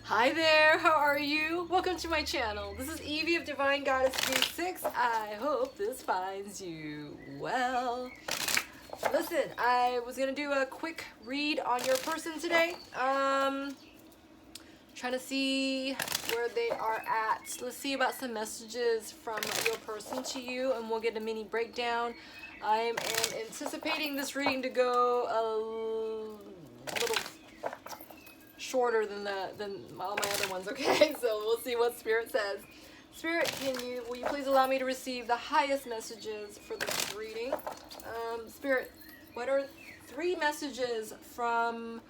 Hi there, how are you? Welcome to my channel. This is Evie of Divine Goddess V6. I hope this finds you well. Listen, I was gonna do a quick read on your person today. Trying to see where they are at. Let's see about some messages from your person to you, and we'll get a mini breakdown. I am anticipating this reading to go a little shorter than all my other ones, okay? So we'll see what Spirit says. Spirit, will you please allow me to receive the highest messages for this reading? Spirit, what are 3 messages from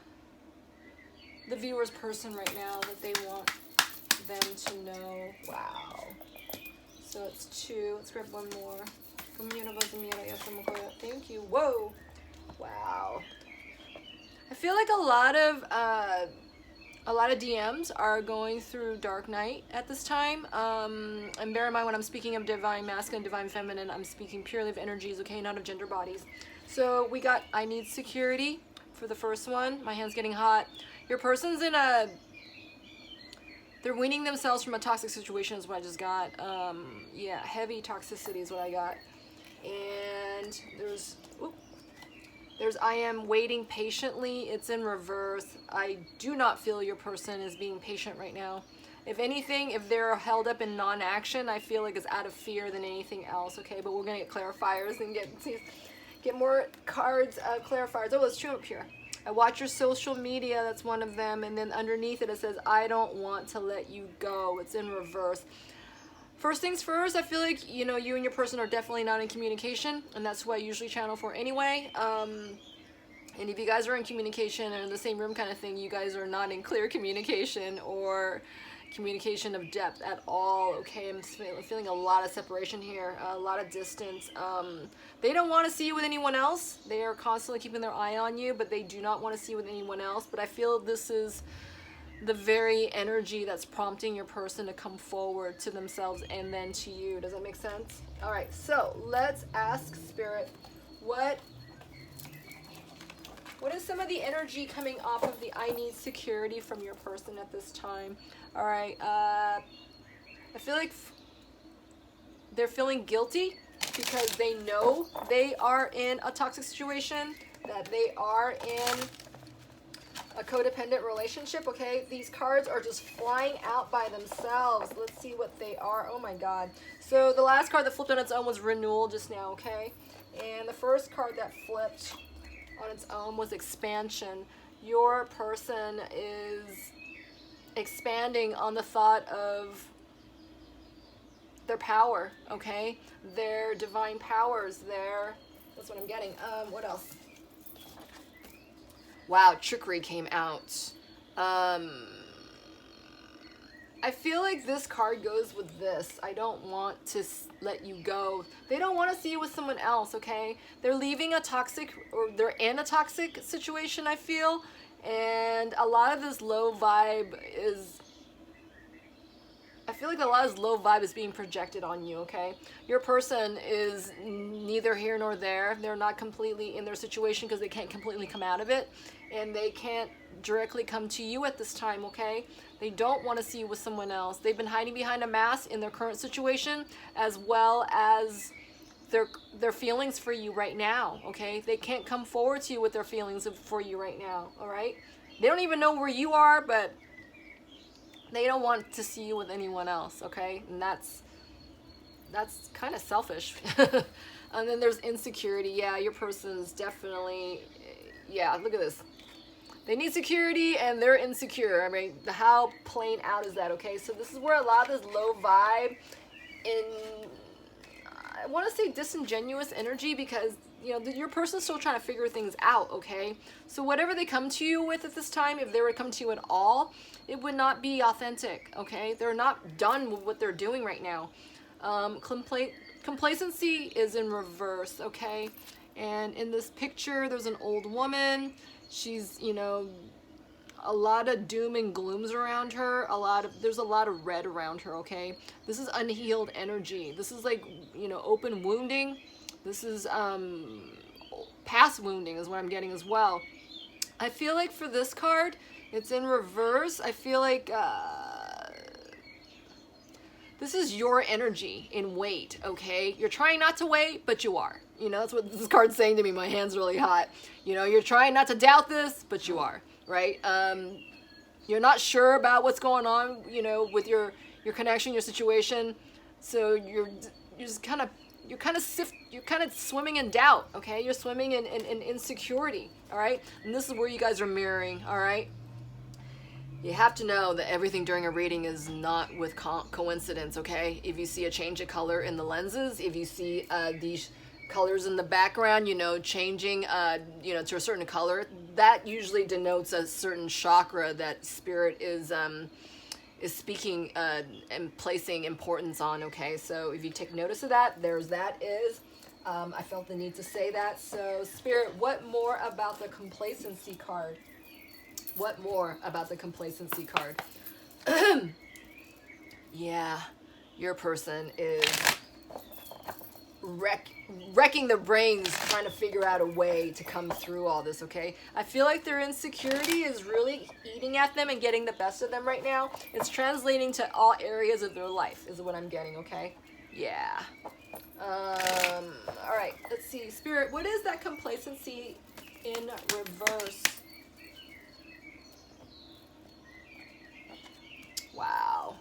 the viewer's person right now that they want them to know? Wow. So it's 2. Let's grab one more. Thank you. Whoa. Wow. I feel like a lot of DMs are going through dark night at this time. And bear in mind when I'm speaking of divine masculine, divine feminine, I'm speaking purely of energies, okay, not of gender bodies. So we got I need security for the first one. My hand's getting hot. Your person's in they're weaning themselves from a toxic situation is what I just got. Yeah, heavy toxicity is what I got. And there's I am waiting patiently. It's in reverse. I do not feel your person is being patient right now. If anything, if they're held up in non-action, I feel like it's out of fear than anything else, okay? But we're gonna get clarifiers and get more cards, clarifiers. Oh, let's chew up here. I watch your social media, that's one of them, and then underneath it, it says, I don't want to let you go. It's in reverse. First things first, I feel like, you and your person are definitely not in communication, and that's who I usually channel for anyway. And if you guys are in communication or in the same room kind of thing, you guys are not in clear communication or communication of depth at all, okay? I'm feeling a lot of separation here, a lot of distance. They don't want to see you with anyone else. They are constantly keeping their eye on you, but they do not want to see you with anyone else. But I feel this is the very energy that's prompting your person to come forward to themselves and then to you. Does that make sense? All right, so let's ask Spirit, what is some of the energy coming off of the I need security from your person at this time? All right, I feel like they're feeling guilty because they know they are in a toxic situation, that they are in a codependent relationship, okay? These cards are just flying out by themselves. Let's see what they are. Oh my God. So the last card that flipped on its own was Renewal just now, okay? And the first card that flipped on its own was Expansion. Your person is expanding on the thought of their power, okay? Their divine powers, that's what I'm getting. What else? Wow, Trickery came out. I feel like this card goes with this. I don't want to let you go. They don't want to see you with someone else, okay? They're leaving a toxic, or they're in a toxic situation, I feel. And a lot of this low vibe is, I feel like a lot of this low vibe is being projected on you, okay? Your person is neither here nor there. They're not completely in their situation because they can't completely come out of it. And they can't directly come to you at this time, okay? They don't want to see you with someone else. They've been hiding behind a mask in their current situation, as well as their feelings for you right now, okay? They can't come forward to you with their feelings for you right now, all right? They don't even know where you are, but they don't want to see you with anyone else, okay? And that's kind of selfish. And then there's insecurity. Yeah, your person's definitely, yeah, look at this. They need security and they're insecure. I mean, how plain out is that, okay? So this is where a lot of this low vibe I want to say disingenuous energy, because your person's still trying to figure things out, okay? So whatever they come to you with at this time, if they were to come to you at all, it would not be authentic, okay? They're not done with what they're doing right now. Complacency is in reverse, okay? And in this picture, there's an old woman. She's, a lot of doom and glooms around her. There's a lot of red around her, okay? This is unhealed energy. This is like, open wounding. This is past wounding is what I'm getting as well. I feel like for this card, It's in reverse. I feel like this is your energy in wait, okay? You're trying not to wait, but you are. You know, that's what this card's saying to me. My hand's really hot. You know, you're trying not to doubt this, but you are, right? You're not sure about what's going on, you know, with your connection, your situation. So you're kind of swimming in doubt, okay? You're swimming in insecurity, all right? And this is where you guys are mirroring, all right? You have to know that everything during a reading is not with coincidence, okay? If you see a change of color in the lenses, if you see these colors in the background, you know, changing, you know, to a certain color, that usually denotes a certain chakra that spirit is speaking and placing importance on, okay? So if you take notice of that, I felt the need to say that. So spirit, what more about the complacency card? What more about the complacency card? Yeah, your person is wrecking their brains trying to figure out a way to come through all this, okay? I feel like their insecurity is really eating at them and getting the best of them right now. It's translating to all areas of their life is what I'm getting, okay? Yeah. All right, let's see. Spirit, what is that complacency in reverse? Wow.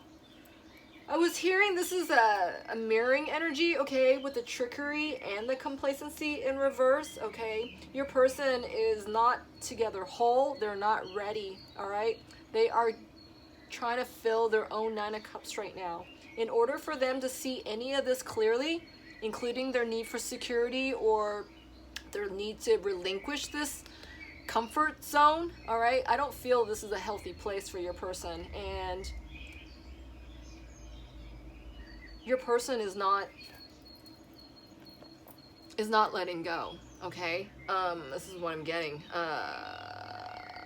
I was hearing this is a mirroring energy, okay, with the trickery and the complacency in reverse, okay? Your person is not together whole. They're not ready, all right? They are trying to fill their own Nine of Cups right now. In order for them to see any of this clearly, including their need for security or their need to relinquish this comfort zone, all right? I don't feel this is a healthy place for your person, and your person is not letting go, okay? This is what I'm getting. I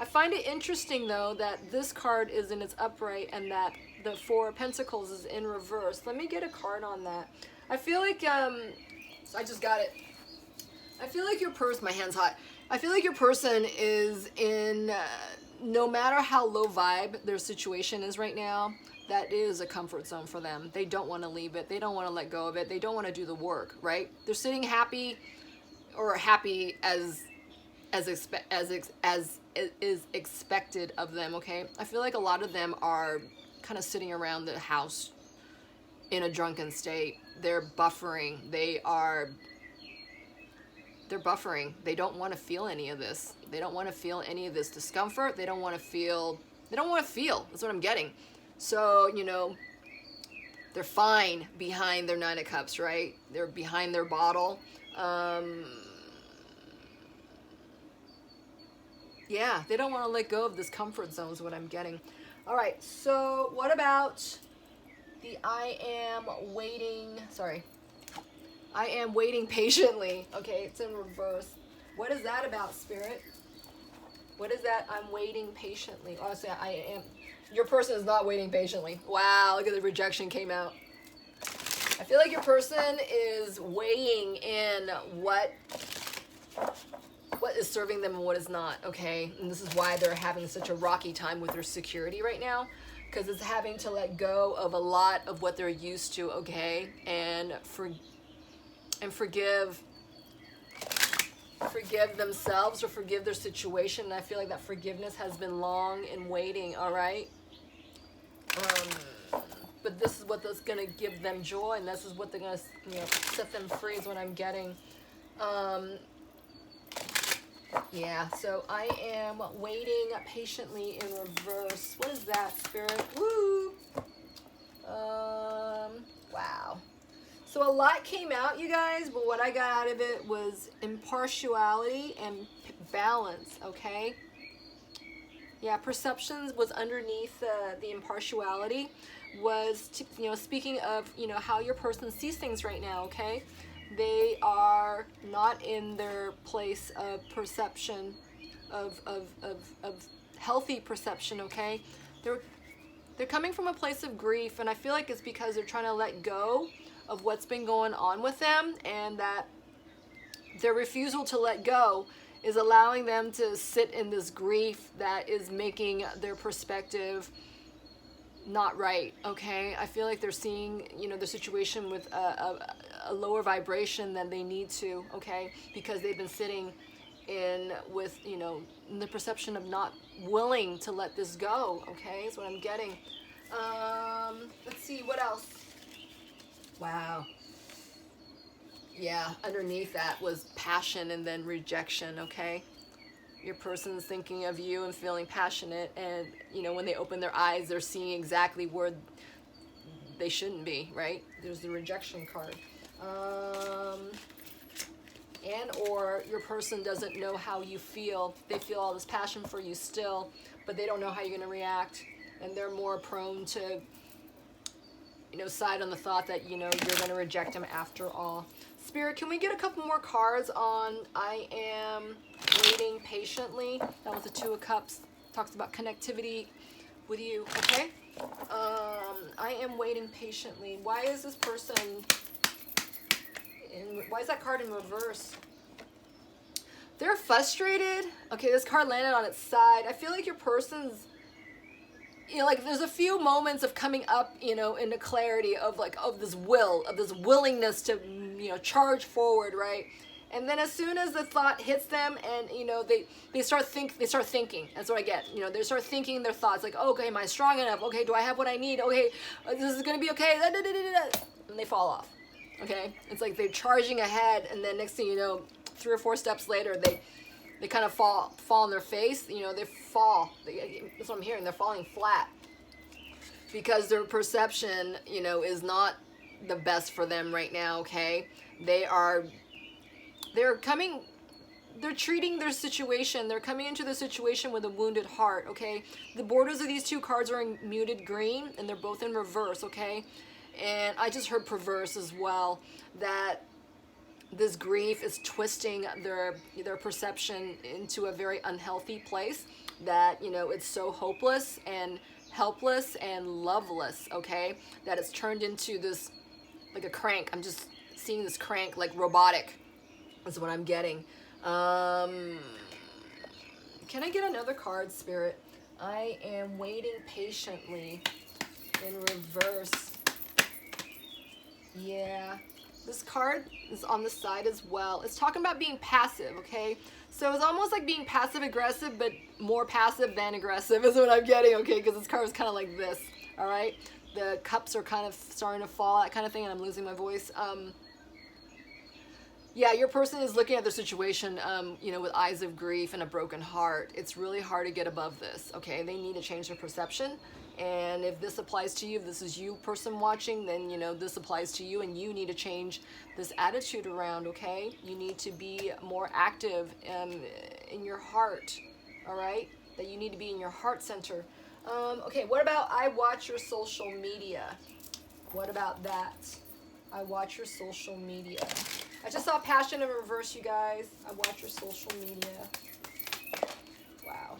find it interesting, though, that this card is in its upright and that the Four of Pentacles is in reverse. Let me get a card on that. I feel like, so I just got it. I feel like your person, my hand's hot. I feel like your person is in, no matter how low vibe their situation is right now, that is a comfort zone for them. They don't want to leave it. They don't want to let go of it. They don't want to do the work, right? They're sitting happy, or happy as is expected of them, okay? I feel like a lot of them are kind of sitting around the house in a drunken state. They're buffering. They're buffering. They don't want to feel any of this. They don't want to feel any of this discomfort. They don't want to feel. That's what I'm getting. So, you know, they're fine behind their Nine of Cups, right? They're behind their bottle. Yeah, they don't want to let go of this comfort zone is what I'm getting. All right, so what about the I am waiting patiently. Okay, it's in reverse. What is that about, Spirit? What is that? I'm waiting patiently. Oh, so I am. Your person is not waiting patiently. Wow, look at the rejection came out. I feel like your person is weighing in what is serving them and what is not, okay? And this is why they're having such a rocky time with their security right now, because it's having to let go of a lot of what they're used to, okay? And forgive themselves or forgive their situation. And I feel like that forgiveness has been long in waiting, all right? But this is what's going to give them joy, and this is what they're going to, you know, set them free is what I'm getting. Yeah, so I am waiting patiently in reverse. What is that, Spirit? Woo! Wow. So a lot came out, you guys, but what I got out of it was impartiality and balance, okay? Yeah, perceptions was underneath the impartiality, was, you know, speaking of, you know, how your person sees things right now, okay? They are not in their place of perception, of healthy perception, okay? They're coming from a place of grief, and I feel like it's because they're trying to let go of what's been going on with them, and that their refusal to let go is allowing them to sit in this grief that is making their perspective not right, okay? I feel like they're seeing, you know, the situation with a lower vibration than they need to, okay? Because they've been sitting in with, you know, the perception of not willing to let this go, okay? That's what I'm getting. Let's see, what else? Wow. Yeah, underneath that was passion and then rejection, okay? Your person's thinking of you and feeling passionate, and, you know, when they open their eyes, they're seeing exactly where they shouldn't be, right? There's the rejection card. And or your person doesn't know how you feel. They feel all this passion for you still, but they don't know how you're going to react, and they're more prone to, you know, side on the thought that, you know, you're going to reject them after all. Spirit, can we get a couple more cards on I am waiting patiently? That was the Two of Cups. Talks about connectivity with you, okay? I am waiting patiently. Why is this person why is that card in reverse? They're frustrated. Okay, this card landed on its side. I feel like your person's, you know, like there's a few moments of coming up, you know, into clarity of like, of this willingness to, you know, charge forward, right? And then as soon as the thought hits them and, you know, they start thinking. That's what I get. You know, they start thinking their thoughts like, okay, am I strong enough? Okay, do I have what I need? Okay, this is going to be okay. And they fall off. Okay? It's like they're charging ahead, and then next thing you know, 3 or 4 steps later, they kind of fall on their face. You know, they fall. That's what I'm hearing. They're falling flat because their perception, you know, is not the best for them right now, okay? They're treating their situation. They're coming into the situation with a wounded heart, okay? The borders of these two cards are in muted green, and they're both in reverse, okay? And I just heard perverse as well, that this grief is twisting their perception into a very unhealthy place, that, you know, it's so hopeless and helpless and loveless, okay, that it's turned into this, like a crank. I'm just seeing this crank, like robotic, is what I'm getting. Can I get another card, Spirit? I am waiting patiently in reverse. Yeah, this card is on the side as well. It's talking about being passive, okay? So it's almost like being passive-aggressive, but more passive than aggressive is what I'm getting, okay? Because this card is kind of like this, all right? The cups are kind of starting to fall, that kind of thing, and I'm losing my voice. Yeah, your person is looking at their situation, you know, with eyes of grief and a broken heart. It's really hard to get above this, okay? They need to change their perception. And if this applies to you, if this is you person watching, then, you know, this applies to you, and you need to change this attitude around, okay? You need to be more active in your heart, all right? That you need to be in your heart center. Okay, what about I watch your social media? What about that? I watch your social media. I just saw passion in reverse, you guys. I watch your social media. Wow.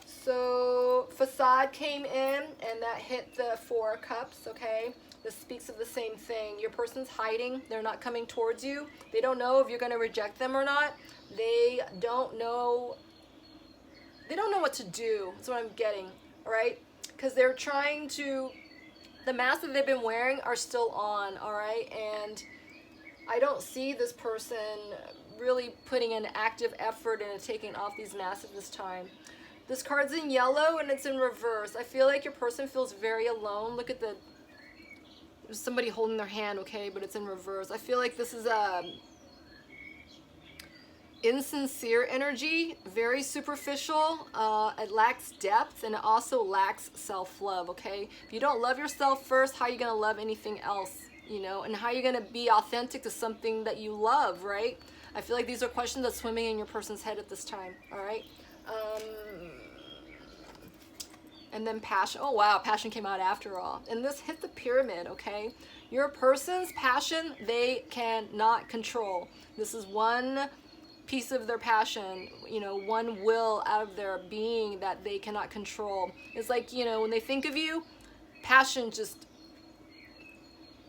So facade came in, and that hit the 4 of Cups, okay? This speaks of the same thing. Your person's hiding. They're not coming towards you. They don't know if you're going to reject them or not. They don't know what to do. That's what I'm getting, all right? Because they're trying to, the masks that they've been wearing are still on, all right? And I don't see this person really putting an active effort into taking off these masks at this time. This card's in yellow, and it's in reverse. I feel like your person feels very alone. Look at there's somebody holding their hand, okay, but it's in reverse. I feel like this is insincere energy, very superficial. It lacks depth, and it also lacks self-love, okay? If you don't love yourself first, how are you going to love anything else, you know? And how are you going to be authentic to something that you love, right? I feel like these are questions that's swimming in your person's head at this time, all right? And then passion. Oh, wow, passion came out after all. And this hit the pyramid, okay? Your person's passion, they cannot control. This is one piece of their passion, you know, one will out of their being that they cannot control. It's like, you know, when they think of you, passion just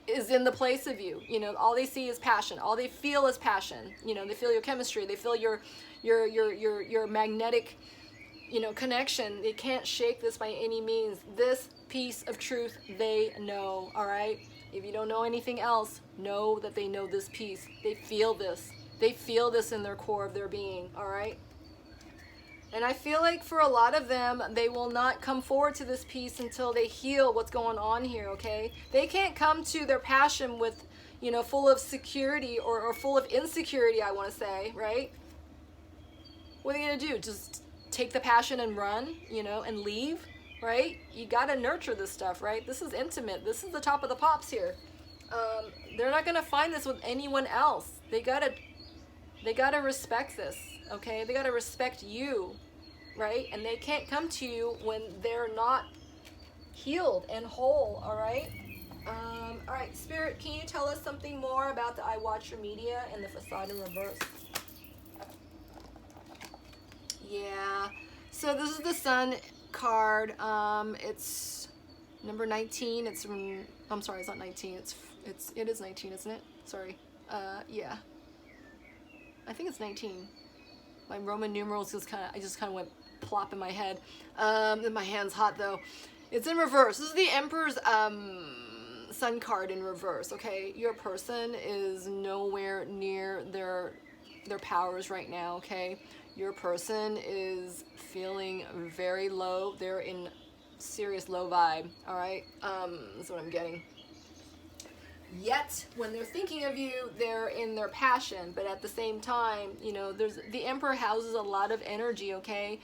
is in the place of you. You know, all they see is passion. All they feel is passion. You know, they feel your chemistry. They feel your magnetic, you know, connection. They can't shake this by any means. This piece of truth they know, all right? If you don't know anything else, know that they know this piece. They feel this. They feel this in their core of their being, all right? And I feel like for a lot of them, they will not come forward to this piece until they heal what's going on here, okay? They can't come to their passion with, you know, full of security or full of insecurity, I want to say, right? What are they going to do? Just take the passion and run, you know, and leave, right? You got to nurture this stuff, right? This is intimate. This is the top of the pops here. They're not going to find this with anyone else. They got to respect this, okay? They got to respect you, right? And they can't come to you when they're not healed and whole, all right? All right, Spirit, can you tell us something more about the I Watch Your Media and the facade in reverse? Yeah, so this is the Sun card. It's number 19. It's from, I'm sorry, it's not 19. It is 19, isn't it? Sorry. Yeah. I think it's 19. My Roman numerals I just kind of went plop in my head. And my hand's hot though. It's in reverse. This is the Emperor's Sun card in reverse. Okay, your person is nowhere near their powers right now. Okay, your person is feeling very low. They're in serious low vibe. All right, that's what I'm getting. Yet, when they're thinking of you, they're in their passion. But at the same time, you know, the Emperor houses a lot of energy, okay?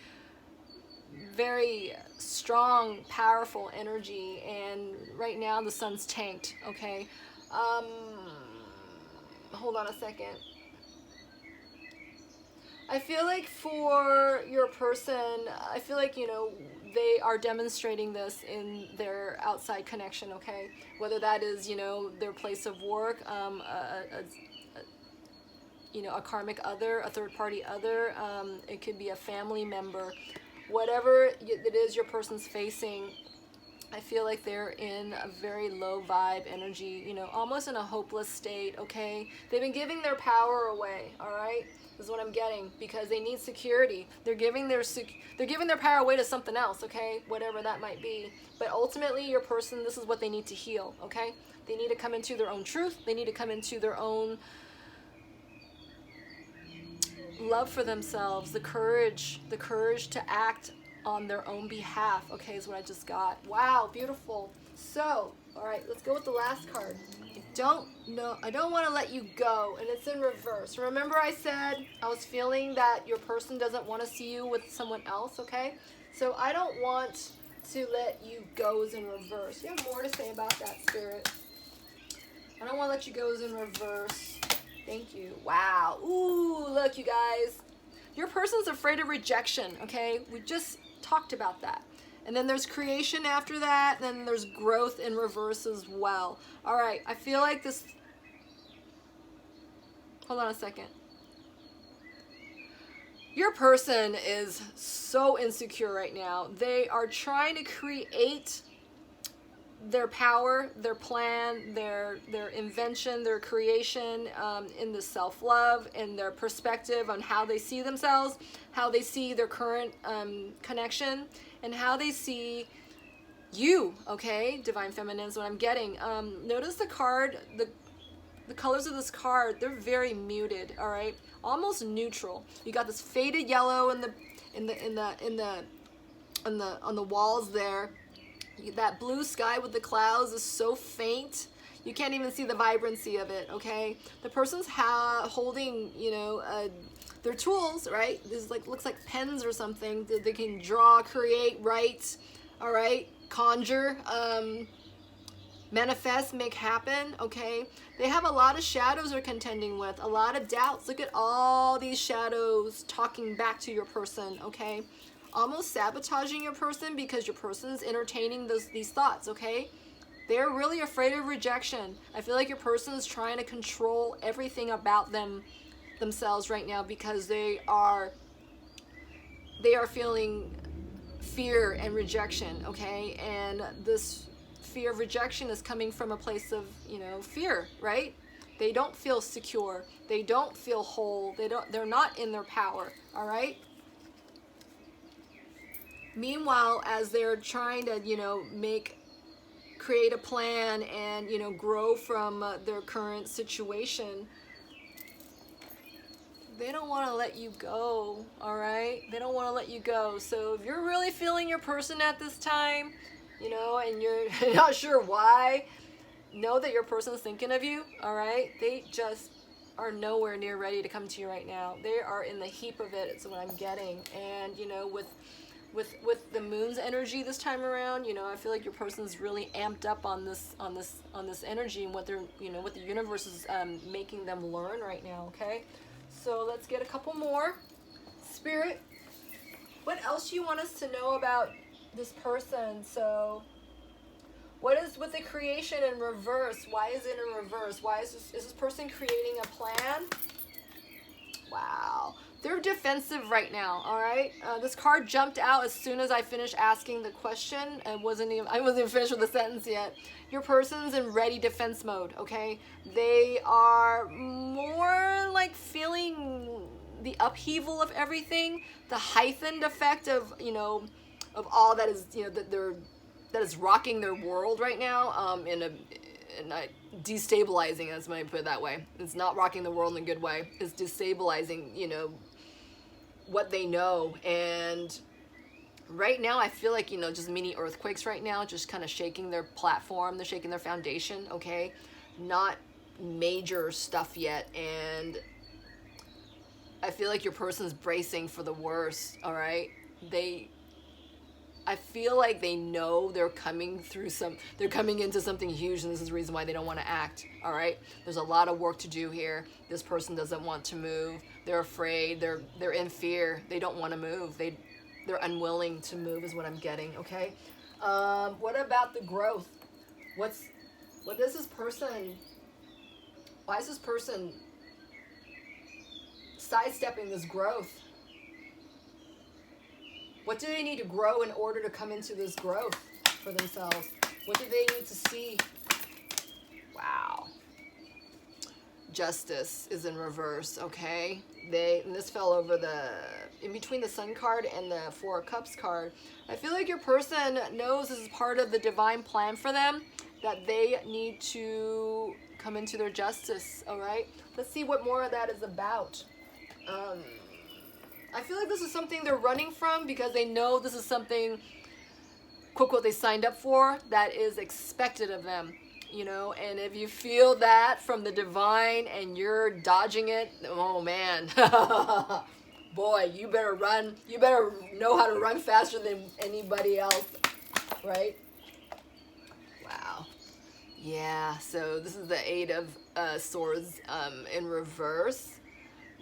Very strong, powerful energy. And right now, the Sun's tanked, okay? Hold on a second. I feel like for your person, I feel like, you know, they are demonstrating this in their outside connection, okay? Whether that is, you know, their place of work, you know, a karmic other, a third-party other, it could be a family member. Whatever it is your person's facing, I feel like they're in a very low vibe energy, you know, almost in a hopeless state, okay? They've been giving their power away, all right? Is what I'm getting, because they need security. They're giving their power away to something else, okay? Whatever that might be. But ultimately, your person, this is what they need to heal, okay? They need to come into their own truth. They need to come into their own love for themselves, the courage to act on their own behalf, okay, is what I just got. Wow, beautiful. So, all right, let's go with the last card. I don't want to let you go, and it's in reverse. Remember I said I was feeling that your person doesn't want to see you with someone else, okay? So I don't want to let you go is in reverse. You have more to say about that, Spirit. I don't want to let you go is in reverse. Thank you. Wow. Ooh, look, you guys. Your person's afraid of rejection, okay? We just talked about that. And then there's creation after that. Then there's growth in reverse as well. All right. I feel like this... Hold on a second. Your person is so insecure right now. They are trying to create their power, their plan, their invention, their creation in the self-love, in their perspective on how they see themselves, how they see their current connection, and how they see you, okay? Divine Feminine is what I'm getting. Notice the card, the colors of this card, they're very muted, all right? Almost neutral. You got this faded yellow on the walls there. That blue sky with the clouds is so faint. You can't even see the vibrancy of it, okay? The person's holding, you know, their tools, right? This looks like pens or something that they can draw, create, write, all right? Conjure, manifest, make happen, okay? They have a lot of shadows they're contending with, a lot of doubts. Look at all these shadows talking back to your person, okay? Almost sabotaging your person because your person's entertaining these thoughts, okay? They're really afraid of rejection. I feel like your person is trying to control everything about themselves right now because they are feeling fear and rejection, okay? And this fear of rejection is coming from a place of, you know, fear, right? They don't feel secure. They don't feel whole. They're not in their power, all right? Meanwhile, as they're trying to, you know, create a plan and, you know, grow from their current situation, they don't want to let you go, all right? They don't want to let you go. So if you're really feeling your person at this time, you know, and you're not sure why, know that your person's thinking of you, all right? They just are nowhere near ready to come to you right now. They are in the heap of it, it's what I'm getting. And, you know, with the moon's energy this time around, you know, I feel like your person's really amped up on this energy and what they're, you know, what the universe is making them learn right now, okay? So let's get a couple more. Spirit, what else do you want us to know about this person? So what is with the creation in reverse? Why is it in reverse? Why is this person creating a plan? Wow. They're defensive right now, all right? This card jumped out as soon as I finished asking the question. I wasn't even finished with the sentence yet. Your person's in ready defense mode, okay? They are more like feeling the upheaval of everything, the heightened effect of, you know, of all that is, you know, that is rocking their world right now, destabilizing, as I put it that way. It's not rocking the world in a good way. It's destabilizing, you know, what they know. And right now I feel like, you know, just mini earthquakes right now, just kind of shaking their platform. They're shaking their foundation, okay? Not major stuff yet. And I feel like your person's bracing for the worst, all right? I feel like they know they're coming into something huge, and this is the reason why they don't want to act, all right? There's a lot of work to do here. This person doesn't want to move. They're afraid. They're in fear. They don't want to move. They're unwilling to move is what I'm getting, okay? What about the growth? What is this person, why is this person sidestepping this growth? What do they need to grow in order to come into this growth for themselves? What do they need to see? Wow. Justice is in reverse, okay? And this fell over in between the Sun card and the Four of Cups card. I feel like your person knows this is part of the divine plan for them, that they need to come into their justice, all right? Let's see what more of that is about. I feel like this is something they're running from because they know this is something, quote, quote, they signed up for, that is expected of them, you know? And if you feel that from the divine and you're dodging it, oh man, boy, you better run. You better know how to run faster than anybody else, right? Wow. Yeah, so this is the Eight of Swords in reverse.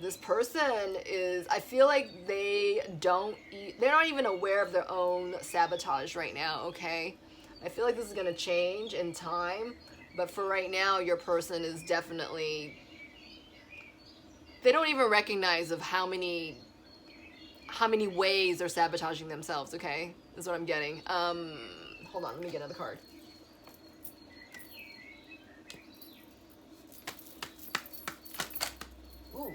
This person is, I feel like they're not even aware of their own sabotage right now, okay? I feel like this is going to change in time, but for right now, your person is definitely, they don't even recognize of how many ways they're sabotaging themselves, okay? That's what I'm getting. Hold on, let me get another card. Ooh.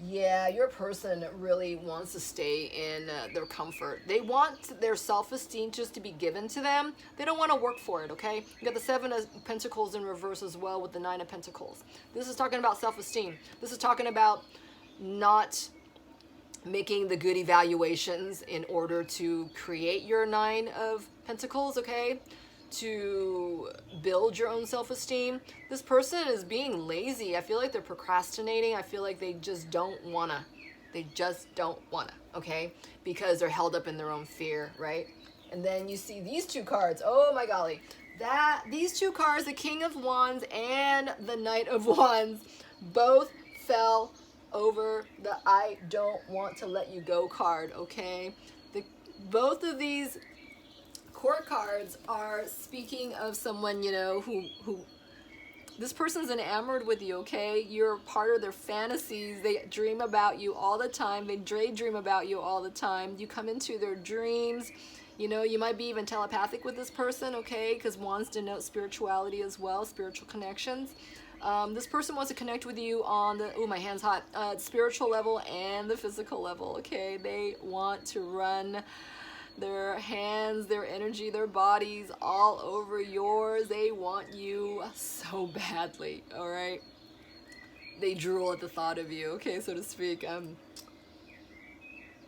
Yeah, your person really wants to stay in their comfort. They want their self-esteem just to be given to them. They don't want to work for it, okay? You got the Seven of Pentacles in reverse as well with the Nine of Pentacles. This is talking about self-esteem. This is talking about not making the good evaluations in order to create your Nine of Pentacles, okay? To build your own self-esteem. This person is being lazy. I feel like they're procrastinating. I feel like they just don't wanna. Okay? Because they're held up in their own fear, right? And then you see these two cards. Oh my golly. These two cards, the King of Wands and the Knight of Wands, both fell over the I don't want to let you go card, okay? Both of these court cards are speaking of someone, you know, who This person's enamored with you, okay? You're part of their fantasies. They dream about you all the time. They daydream about you all the time. You come into their dreams. You know, you might be even telepathic with this person, okay? Because wands denote spirituality as well, spiritual connections. This person wants to connect with you on the, ooh, my hand's hot, spiritual level and the physical level, okay? They want to run their hands, their energy, their bodies all over yours. They want you so badly, all right? They drool at the thought of you, okay, so to speak.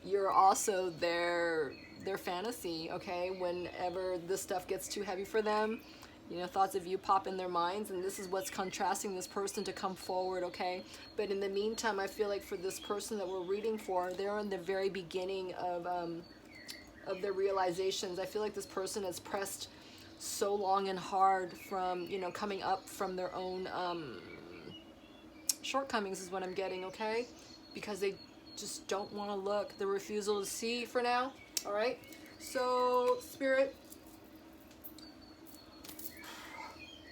You're also their fantasy, okay? Whenever this stuff gets too heavy for them, you know, thoughts of you pop in their minds, and this is what's contrasting this person to come forward, okay? But in the meantime, I feel like for this person that we're reading for, they're in the very beginning of their realizations. I feel like this person has pressed so long and hard from, you know, coming up from their own shortcomings is what I'm getting, okay? Because they just don't want to look. The refusal to see for now, all right? So, Spirit,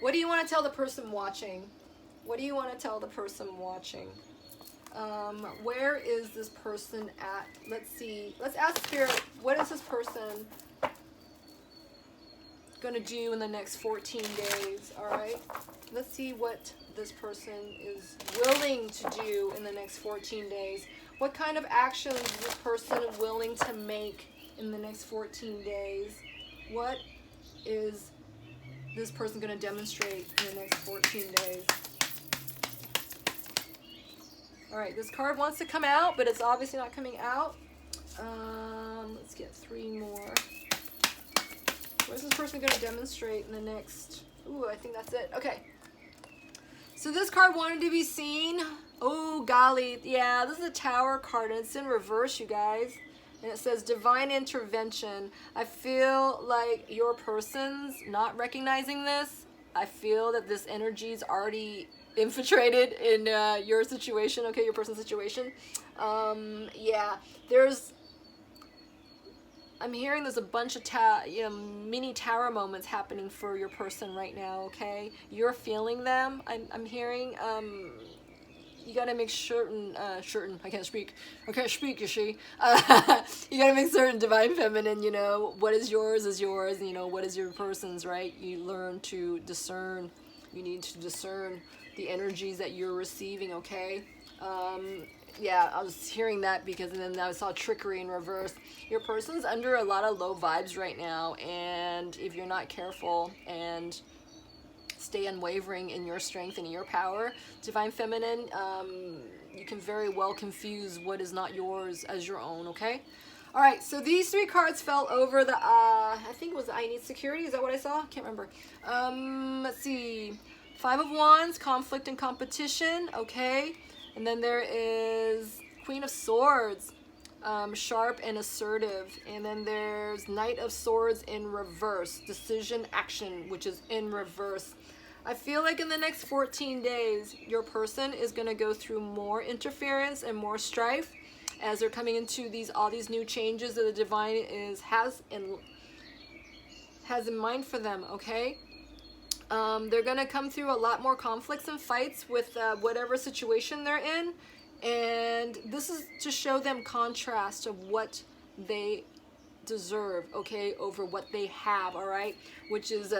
what do you want to tell the person watching? What do you want to tell the person watching? Where is this person at? Let's see. Let's ask Spirit, what is this person going to do in the next 14 days? All right. Let's see what this person is willing to do in the next 14 days. What kind of actions is this person willing to make in the next 14 days? What is this person going to demonstrate in the next 14 days? All right, this card wants to come out, but it's obviously not coming out. Let's get 3 more. Where's this person going to demonstrate in the next... Ooh, I think that's it. Okay. So this card wanted to be seen. Oh, golly. Yeah, this is a Tower card, and it's in reverse, you guys. And it says Divine Intervention. I feel like your person's not recognizing this. I feel that this energy is already infiltrated in your situation, okay, your person's situation. Yeah, I'm hearing there's a bunch of mini tower moments happening for your person right now, okay? You're feeling them. I'm hearing, you gotta make certain, I can't speak, you see. You gotta make certain Divine Feminine, you know, what is yours, and you know, what is your person's, right? You learn to discern. You need to discern the energies that you're receiving, okay? Yeah, I was hearing that because, and then I saw trickery in reverse. Your person's under a lot of low vibes right now, and if you're not careful and stay unwavering in your strength and in your power, Divine Feminine, you can very well confuse what is not yours as your own, okay? All right, so these 3 cards fell over the, I think it was I Need Security. Is that what I saw? Can't remember. Let's see. 5 of Wands, Conflict and Competition, okay? And then there is Queen of Swords, Sharp and Assertive. And then there's Knight of Swords in reverse, Decision Action, which is in reverse. I feel like in the next 14 days, your person is going to go through more interference and more strife as they're coming into all these new changes that the Divine has in mind for them, okay? They're going to come through a lot more conflicts and fights with whatever situation they're in. And this is to show them contrast of what they deserve, okay, over what they have, all right? Which is,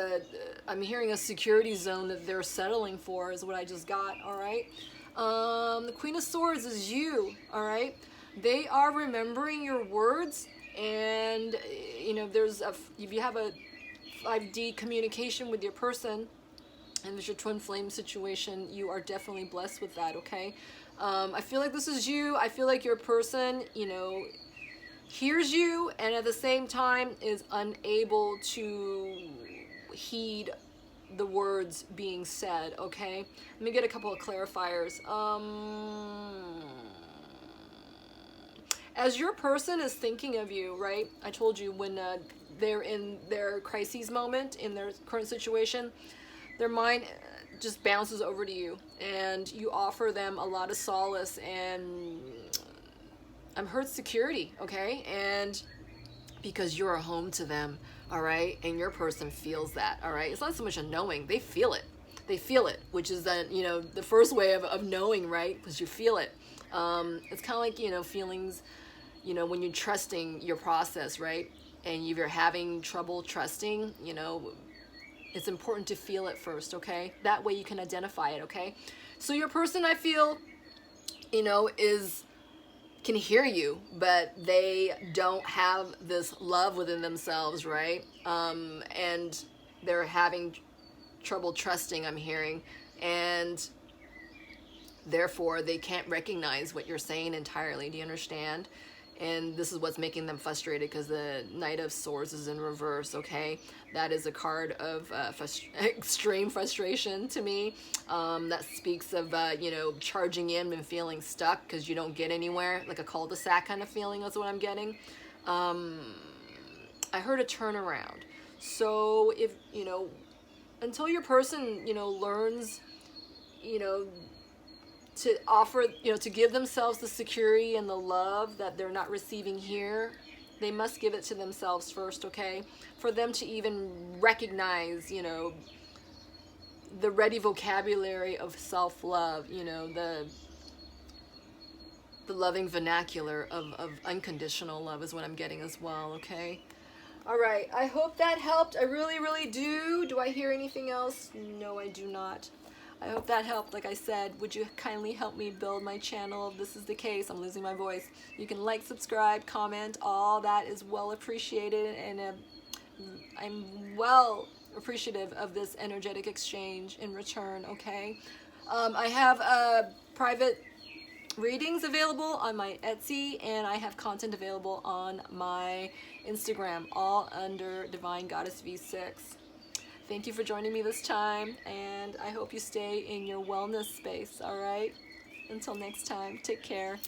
I'm hearing a security zone that they're settling for is what I just got, all right? The Queen of Swords is you, all right? They are remembering your words, and, you know, if you have a 5D communication with your person, and there's your twin flame situation, you are definitely blessed with that, okay? I feel like this is you. I feel like your person, you know, hears you and at the same time is unable to heed the words being said, okay? Let me get a couple of clarifiers. As your person is thinking of you, right? I told you when they're in their crises moment, in their current situation, their mind just bounces over to you, and you offer them a lot of solace and heard security, okay? And because you're a home to them, all right? And your person feels that, all right? It's not so much a knowing, they feel it. they feel it, which is then, you know, the first way of knowing, right? Because you feel it. It's kind of like, you know, feelings, you know, when you're trusting your process, right? And if you're having trouble trusting, you know, it's important to feel it first, okay? That way you can identify it, okay? So your person, I feel, you know, can hear you, but they don't have this love within themselves, right? And they're having trouble trusting, I'm hearing, and therefore they can't recognize what you're saying entirely. Do you understand? And this is what's making them frustrated, because the Knight of Swords is in reverse, okay? That is a card of extreme frustration to me. That speaks of, you know, charging in and feeling stuck because you don't get anywhere, like a cul-de-sac kind of feeling is what I'm getting. I heard a turnaround. So if, you know, until your person, you know, learns, you know, to offer, you know, to give themselves the security and the love that they're not receiving here, they must give it to themselves first, okay? For them to even recognize, you know, the ready vocabulary of self-love, you know, the loving vernacular of unconditional love is what I'm getting as well, okay? All right, I hope that helped. I really, really do. Do I hear anything else? No, I do not. I hope that helped. Like I said, would you kindly help me build my channel if this is the case? I'm losing my voice. You can like, subscribe, comment. All that is well appreciated, and I'm well appreciative of this energetic exchange in return, okay? I have private readings available on my Etsy, and I have content available on my Instagram, all under Divine Goddess V6. Thank you for joining me this time, and I hope you stay in your wellness space, all right? Until next time, take care.